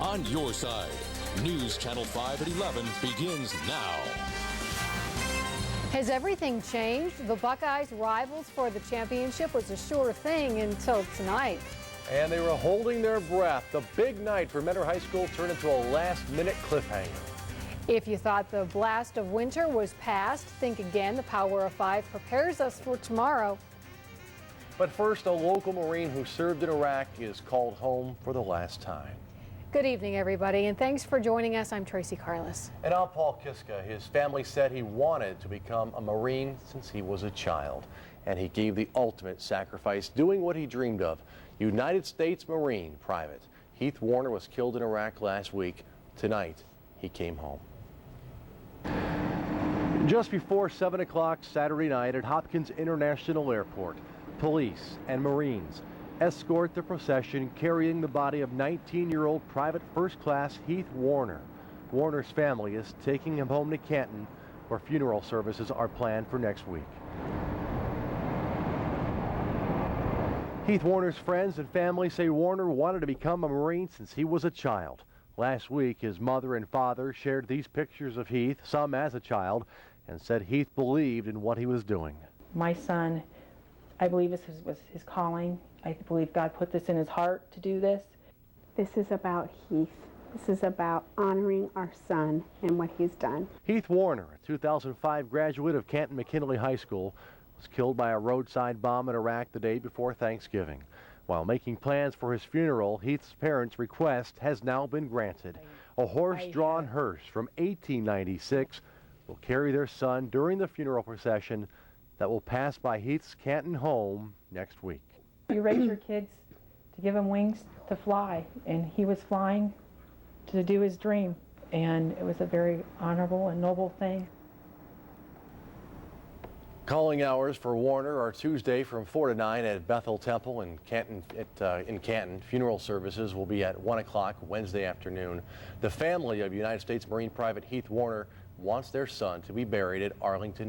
on your side. News Channel 5 at 11 begins now. Has everything changed? The Buckeyes' rivals for the championship was a sure thing until tonight. And they were holding their breath. The big night for Mentor High School turned into a last-minute cliffhanger. If you thought the blast of winter was past, think again. The Power of Five prepares us for tomorrow. But first, a local Marine who served in Iraq is called home for the last time. Good evening, everybody, and thanks for joining us. I'm Tracy Carlos. And I'm Paul Kiska. His family said he wanted to become a Marine since he was a child. And he gave the ultimate sacrifice, doing what he dreamed of. United States Marine Private Heath Warner was killed in Iraq last week. Tonight, he came home. Just before 7 o'clock Saturday night at Hopkins International Airport, police and Marines escort the procession carrying the body of 19-year-old Private First Class Heath Warner. Warner's family is taking him home to Canton, where funeral services are planned for next week. Heath Warner's friends and family say Warner wanted to become a Marine since he was a child. Last week, his mother and father shared these pictures of Heath, some as a child, and said Heath believed in what he was doing. My son, I believe this was his calling. I believe God put this in his heart to do this. This is about Heath. This is about honoring our son and what he's done. Heath Warner, a 2005 graduate of Canton McKinley High School, was killed by a roadside bomb in Iraq the day before Thanksgiving. While making plans for his funeral, Heath's parents' request has now been granted. A horse-drawn hearse from 1896 will carry their son during the funeral procession that will pass by Heath's Canton home next week. You raise your kids to give them wings to fly, and he was flying to do his dream, and it was a very honorable and noble thing. Calling hours for Warner are Tuesday from 4 to 9 at Bethel Temple in Canton. Funeral services will be at 1 o'clock Wednesday afternoon. The family of United States Marine Private Heath Warner wants their son to be buried at Arlington.